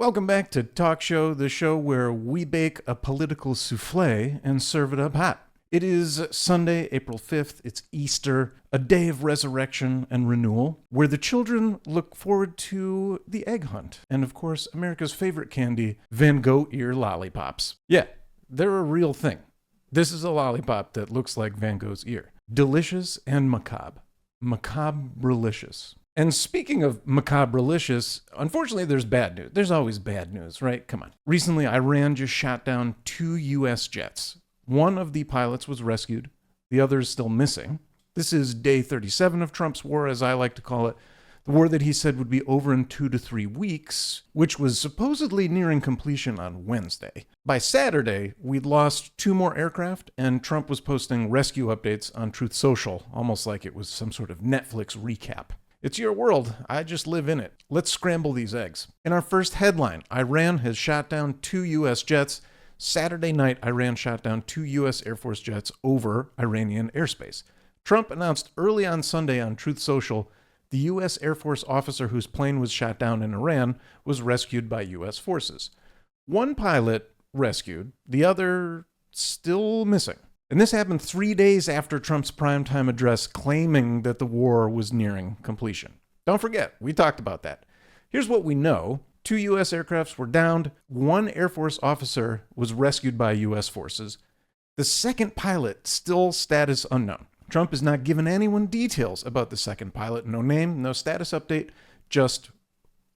Welcome back to Talk Show, the show where we bake a political souffle and serve it up hot. It is Sunday, April 5th. It's Easter, a day of resurrection and renewal, where the children look forward to the egg hunt. And of course, America's favorite candy, Van Gogh ear lollipops. Yeah, they're a real thing. This is a lollipop that looks like Van Gogh's ear. Delicious and macabre. Macabre-licious. And speaking of macabre-licious, unfortunately there's bad news. There's always bad news, right? Come on. Recently, Iran just shot down 2 U.S. jets. One of the pilots was rescued. The other is still missing. This is day 37 of Trump's war, as I like to call it. The war that he said would be over in 2 to 3 weeks, which was supposedly nearing completion on Wednesday. By Saturday, we'd lost 2 more aircraft, and Trump was posting rescue updates on Truth Social, almost like it was some sort of Netflix recap. It's your world. I just live in it. Let's scramble these eggs. In our first headline, Iran has shot down 2 U.S. jets. Saturday night, Iran shot down 2 U.S. Air Force jets over Iranian airspace. Trump announced early on Sunday on Truth Social the U.S. Air Force officer whose plane was shot down in Iran was rescued by U.S. forces. One pilot rescued, the other still missing. And this happened 3 days after Trump's primetime address claiming that the war was nearing completion. Don't forget, we talked about that. Here's what we know. 2 U.S. aircrafts were downed. 1 Air Force officer was rescued by U.S. forces. The second pilot, still status unknown. Trump has not given anyone details about the second pilot. No name, no status update, just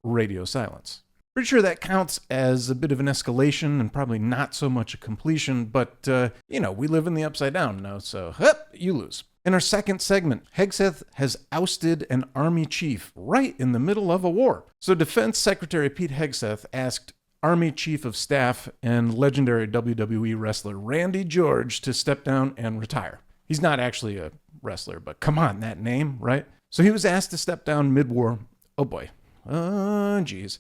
radio silence. Pretty sure that counts as a bit of an escalation and probably not so much a completion, but, we live in the upside down now, so, you lose. In our second segment, Hegseth has ousted an army chief right in the middle of a war. So Defense Secretary Pete Hegseth asked Army Chief of Staff and legendary WWE wrestler Randy George to step down and retire. He's not actually a wrestler, but come on, that name, right? So he was asked to step down mid-war. Oh boy. Oh, geez.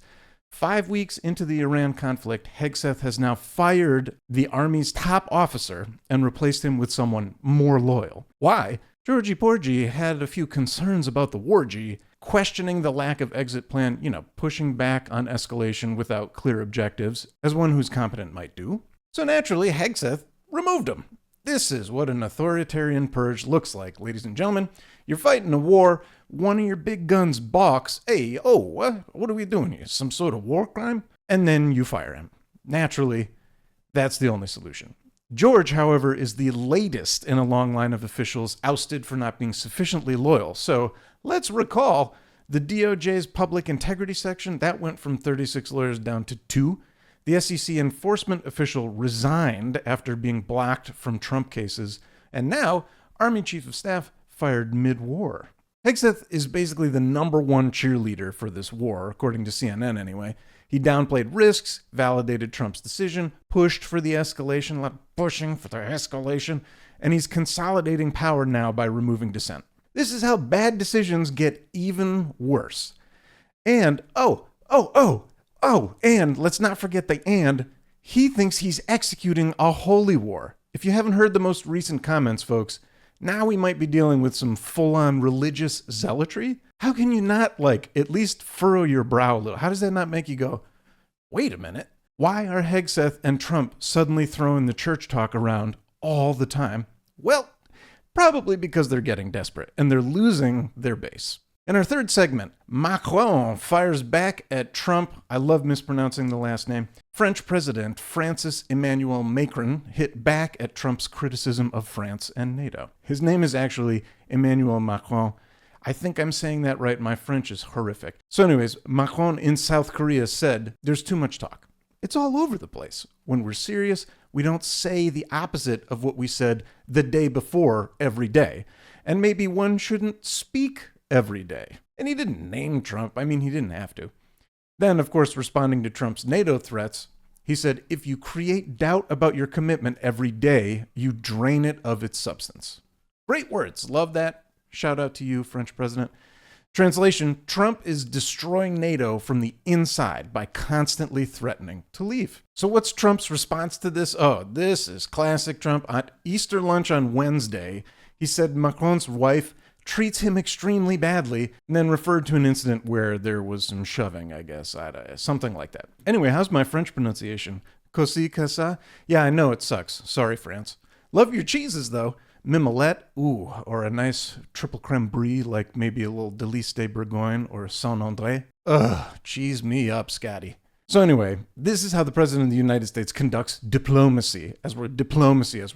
5 weeks into the Iran conflict, Hegseth has now fired the Army's top officer and replaced him with someone more loyal. Why? Georgie Porgy had a few concerns about the wargy, questioning the lack of exit plan, pushing back on escalation without clear objectives, as one who's competent might do. So naturally, Hegseth removed him. This is what an authoritarian purge looks like, ladies and gentlemen. You're fighting a war, one of your big guns balks, what are we doing here? Some sort of war crime? And then you fire him. Naturally, that's the only solution. George, however, is the latest in a long line of officials ousted for not being sufficiently loyal. So let's recall the DOJ's public integrity section, that went from 36 lawyers down to 2. The SEC enforcement official resigned after being blocked from Trump cases, and now Army Chief of Staff fired mid-war. Hegseth is basically the #1 cheerleader for this war, according to CNN anyway. He downplayed risks, validated Trump's decision, pushed for the escalation, pushing for the escalation, and he's consolidating power now by removing dissent. This is how bad decisions get even worse. And, and let's not forget he thinks he's executing a holy war. If you haven't heard the most recent comments, folks, now we might be dealing with some full-on religious zealotry. How can you not, at least furrow your brow a little? How does that not make you go, wait a minute? Why are Hegseth and Trump suddenly throwing the church talk around all the time? Well, probably because they're getting desperate and they're losing their base. In our third segment, Macron fires back at Trump. I love mispronouncing the last name. French President Francis Emmanuel Macron hit back at Trump's criticism of France and NATO. His name is actually Emmanuel Macron. I think I'm saying that right. My French is horrific. So anyways, Macron in South Korea said, there's too much talk. It's all over the place. When we're serious, we don't say the opposite of what we said the day before every day. And maybe one shouldn't speak every day. And he didn't name Trump. I mean, he didn't have to. Then, of course, responding to Trump's NATO threats, he said, if you create doubt about your commitment every day, you drain it of its substance. Great words. Love that. Shout out to you, French president. Translation, Trump is destroying NATO from the inside by constantly threatening to leave. So what's Trump's response to this? Oh, this is classic Trump. At Easter lunch on Wednesday, he said Macron's wife treats him extremely badly, and then referred to an incident where there was some shoving, I guess. Something like that. Anyway, how's my French pronunciation? Cosi que ça? Yeah, I know it sucks. Sorry, France. Love your cheeses, though. Mimolette, ooh, or a nice triple creme brie, like maybe a little Délice de Bourgogne or Saint-André. Ugh, cheese me up, Scotty. So anyway, this is how the President of the United States conducts diplomacy, as we're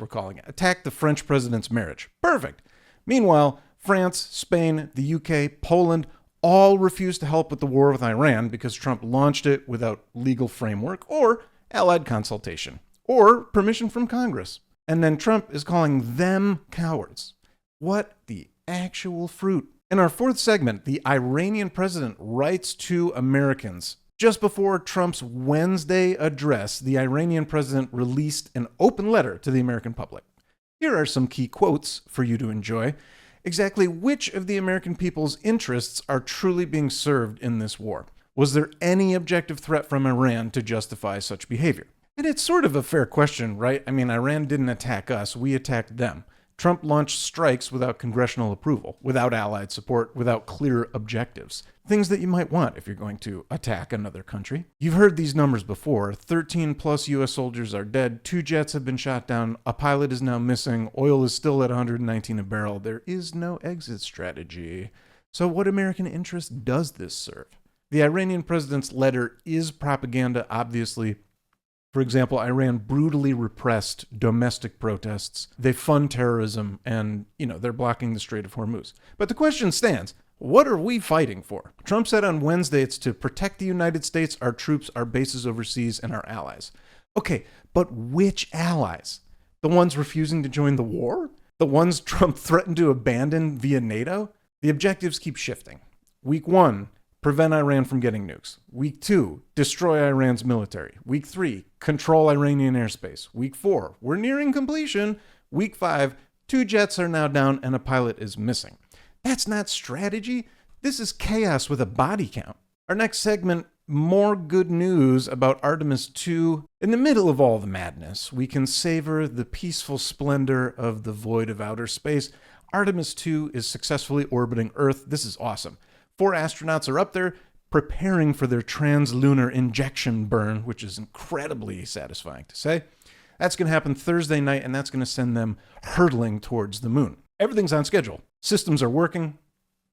calling it. Attack the French president's marriage. Perfect. Meanwhile, France, Spain, the UK, Poland all refused to help with the war with Iran because Trump launched it without legal framework or allied consultation or permission from Congress. And then Trump is calling them cowards. What the actual fruit? In our fourth segment, the Iranian president writes to Americans. Just before Trump's Wednesday address, the Iranian president released an open letter to the American public. Here are some key quotes for you to enjoy. Exactly which of the American people's interests are truly being served in this war? Was there any objective threat from Iran to justify such behavior? And it's sort of a fair question, right? I mean, Iran didn't attack us, we attacked them. Trump launched strikes without congressional approval, without allied support, without clear objectives. Things that you might want if you're going to attack another country. You've heard these numbers before. 13 plus U.S. soldiers are dead. 2 jets have been shot down. A pilot is now missing. Oil is still at $119 a barrel. There is no exit strategy. So what American interest does this serve? The Iranian president's letter is propaganda, obviously. For example, Iran brutally repressed domestic protests. They fund terrorism and, they're blocking the Strait of Hormuz. But the question stands, what are we fighting for? Trump said on Wednesday it's to protect the United States, our troops, our bases overseas, and our allies. Okay, but which allies? The ones refusing to join the war? The ones Trump threatened to abandon via NATO? The objectives keep shifting. Week 1, prevent Iran from getting nukes. Week 2, destroy Iran's military. Week 3, control Iranian airspace. Week 4, we're nearing completion. Week 5, 2 jets are now down and a pilot is missing. That's not strategy. This is chaos with a body count. Our next segment, more good news about Artemis II. In the middle of all the madness, we can savor the peaceful splendor of the void of outer space. Artemis II is successfully orbiting Earth. This is awesome. 4 astronauts are up there preparing for their translunar injection burn, which is incredibly satisfying to say. That's going to happen Thursday night, and that's going to send them hurtling towards the moon. Everything's on schedule. Systems are working.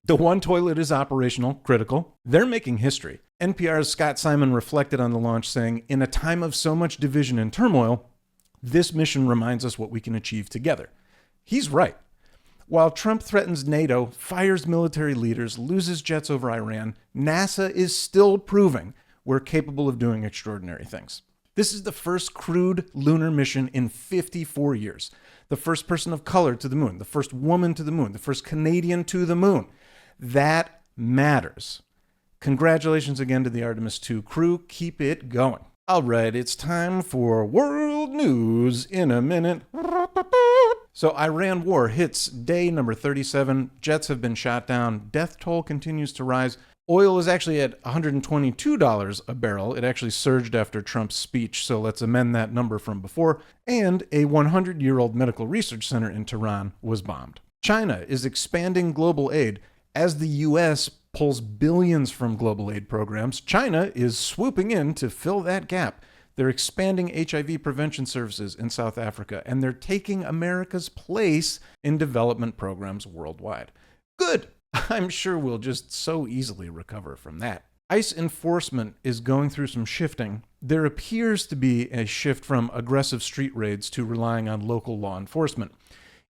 The one toilet is operational, critical. They're making history. NPR's Scott Simon reflected on the launch, saying, in a time of so much division and turmoil, this mission reminds us what we can achieve together. He's right. While Trump threatens NATO, fires military leaders, loses jets over Iran, NASA is still proving we're capable of doing extraordinary things. This is the first crewed lunar mission in 54 years. The first person of color to the moon, the first woman to the moon, the first Canadian to the moon. That matters. Congratulations again to the Artemis II crew. Keep it going. All right, it's time for world news in a minute. So Iran war hits day number 37. Jets have been shot down. Death toll continues to rise. Oil is actually at $122 a barrel. It actually surged after Trump's speech, so let's amend that number from before. And a 100-year-old medical research center in Tehran was bombed. China is expanding global aid. As the U.S. pulls billions from global aid programs, China is swooping in to fill that gap. They're expanding HIV prevention services in South Africa, and they're taking America's place in development programs worldwide. Good. I'm sure we'll just so easily recover from that. ICE enforcement is going through some shifting. There appears to be a shift from aggressive street raids to relying on local law enforcement.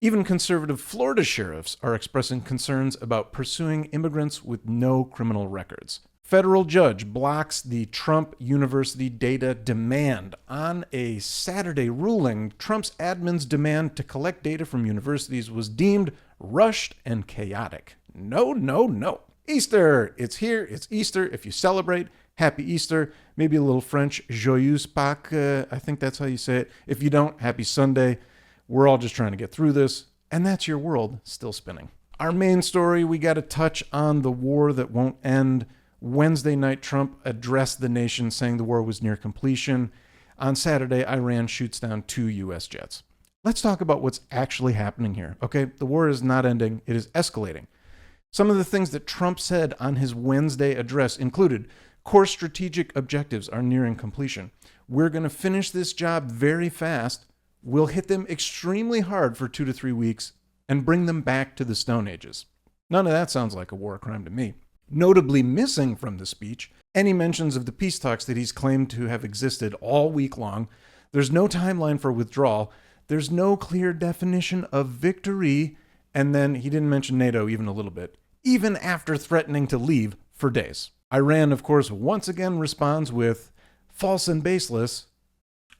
Even conservative Florida sheriffs are expressing concerns about pursuing immigrants with no criminal records. Federal judge blocks the Trump University data demand. On a Saturday ruling, Trump's admin's demand to collect data from universities was deemed rushed and chaotic. No, no, no. Easter! It's here. It's Easter. If you celebrate, happy Easter. Maybe a little French, joyeuse Pâques. I think that's how you say it. If you don't, happy Sunday. We're all just trying to get through this. And that's your world still spinning. Our main story, we got to touch on the war that won't end. Wednesday night, Trump addressed the nation saying the war was near completion. On Saturday, Iran shoots down 2 U.S. jets. Let's talk about what's actually happening here, okay? The war is not ending, it is escalating. Some of the things that Trump said on his Wednesday address included core strategic objectives are nearing completion. We're going to finish this job very fast. We'll hit them extremely hard for 2 to 3 weeks and bring them back to the Stone Ages. None of that sounds like a war crime to me. Notably missing from the speech, any mentions of the peace talks that he's claimed to have existed all week long. There's no timeline for withdrawal. There's no clear definition of victory. And then he didn't mention NATO even a little bit, even after threatening to leave for days. Iran, of course, once again responds with false and baseless,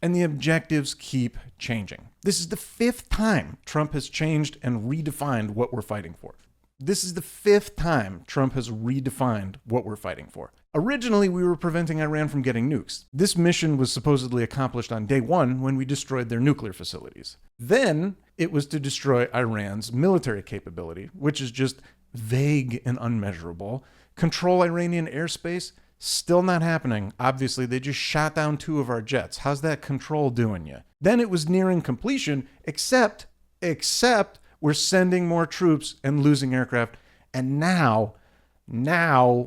and the objectives keep changing. This is the 5th time Trump has changed and redefined what we're fighting for. This is the 5th time Trump has redefined what we're fighting for. Originally, we were preventing Iran from getting nukes. This mission was supposedly accomplished on day 1 when we destroyed their nuclear facilities. Then it was to destroy Iran's military capability, which is just vague and unmeasurable. Control Iranian airspace, still not happening. Obviously, they just shot down 2 of our jets. How's that control doing you? Then it was nearing completion, except we're sending more troops and losing aircraft. And now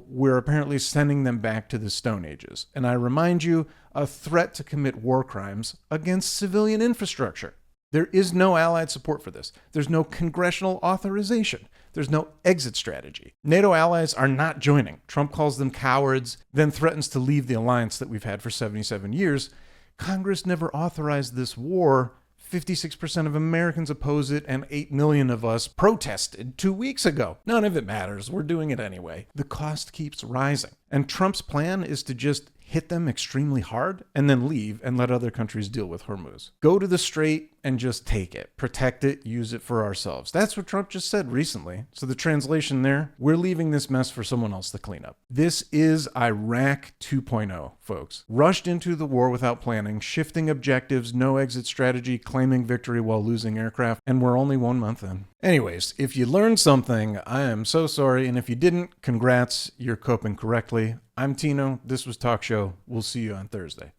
we're apparently sending them back to the Stone Ages. And I remind you, a threat to commit war crimes against civilian infrastructure. There is no allied support for this. There's no congressional authorization. There's no exit strategy. NATO allies are not joining. Trump calls them cowards, then threatens to leave the alliance that we've had for 77 years. Congress never authorized this war. 56% of Americans oppose it, and 8 million of us protested 2 weeks ago. None of it matters. We're doing it anyway. The cost keeps rising. And Trump's plan is to just hit them extremely hard and then leave and let other countries deal with Hormuz. Go to the Strait and just take it. Protect it, use it for ourselves. That's what Trump just said recently. So the translation there, we're leaving this mess for someone else to clean up. This is Iraq 2.0, folks. Rushed into the war without planning, shifting objectives, no exit strategy, claiming victory while losing aircraft, and we're only 1 month in. Anyways, if you learned something, I am so sorry, and if you didn't, congrats, you're coping correctly. I'm Tino, this was Talk Show. We'll see you on Thursday.